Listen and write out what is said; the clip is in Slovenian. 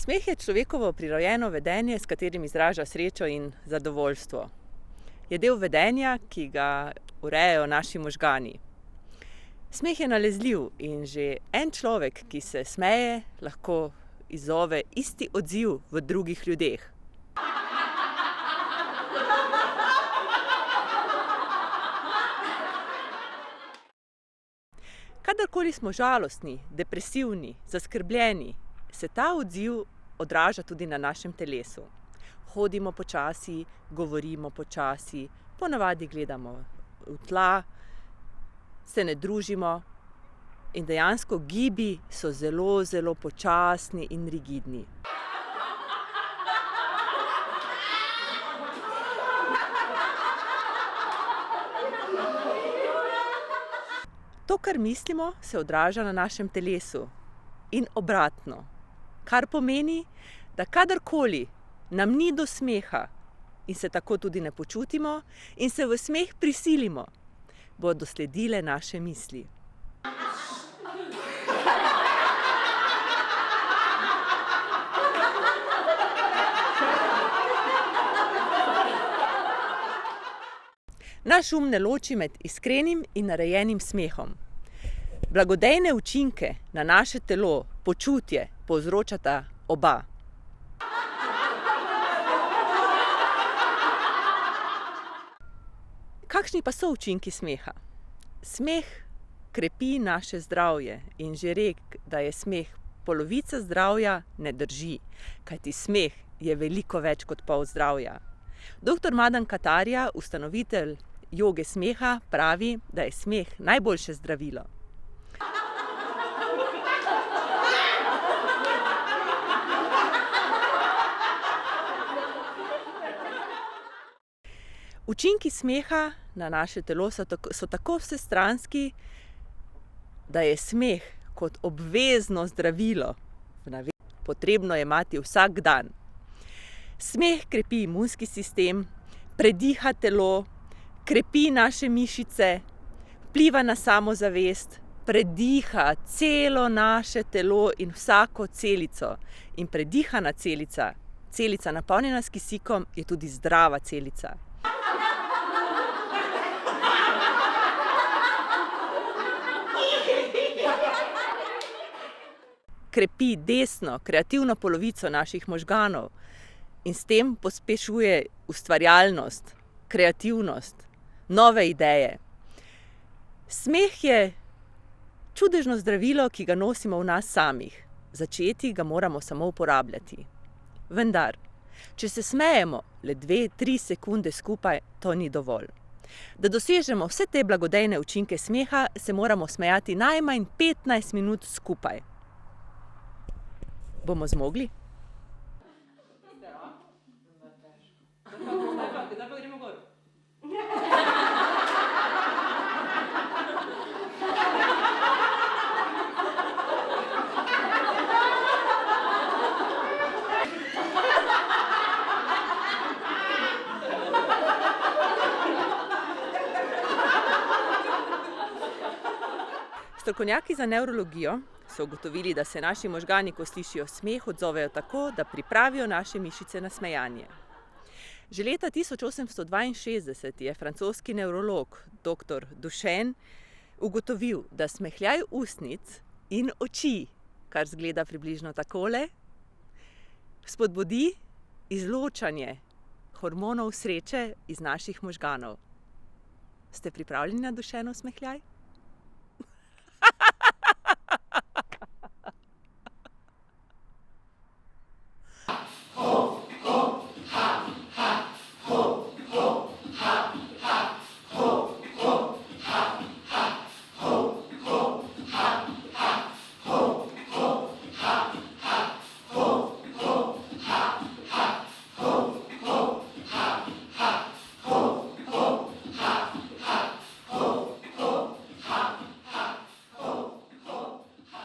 Smeh je človekovo prirojeno vedenje, s katerim izraža srečo in zadovoljstvo. Je del vedenja, ki ga urejajo naši možgani. Smeh je nalezljiv in že en človek, ki se smeje, lahko izzove isti odziv v drugih ljudeh. Kadarkoli smo žalostni, depresivni, zaskrbljeni, se ta odziv odraža tudi na našem telesu. Hodimo počasi, govorimo počasi, ponavadi gledamo v tla, se ne družimo in dejansko gibi so zelo, zelo počasni in rigidni. To, kar mislimo, se odraža na našem telesu in obratno. Kar pomeni, da kadarkoli nam ni do smeha in se tako tudi ne počutimo in se v smeh prisilimo, bodo sledile naše misli. Naš um ne loči med iskrenim in narejenim smehom. Blagodejne učinke na naše telo, počutje povzročata oba. Kakšni pa so učinki smeha? Smeh krepi naše zdravje in že rek, da je smeh polovica zdravja, ne drži, kajti smeh je veliko več kot pol zdravja. Dr. Madan Kataria, ustanovitelj joge smeha, pravi, da je smeh najboljše zdravilo. Učinki smeha na naše telo so tako vsestranski, da je smeh kot obvezno zdravilo potrebno jemati vsak dan. Smeh krepi imunski sistem, prediha telo, krepi naše mišice, vpliva na samozavest, prediha celo naše telo in vsako celico. In predihana celica, celica napolnjena s kisikom, je tudi zdrava celica. Krepi desno, kreativno polovico naših možganov in s tem pospešuje ustvarjalnost, kreativnost, nove ideje. Smeh je čudežno zdravilo, ki ga nosimo v nas samih. Začeti ga moramo samo uporabljati. Vendar, če se smejemo le 2-3 sekunde skupaj, to ni dovolj. Da dosežemo vse te blagodejne učinke smeha, se moramo smejati najmanj 15 minut skupaj. Bomo zmogli? Strokovnjaki za nevrologijo so ugotovili, da se naši možgani, ko slišijo smeh, odzovejo tako, da pripravijo naše mišice na smejanje. Že leta 1862 je francoski nevrolog dr. Duchenne ugotovil, da smehljaj ustnic in oči, kar izgleda približno takole, spodbudi izločanje hormonov sreče iz naših možganov. Ste pripravljeni na Duchennov smehljaj?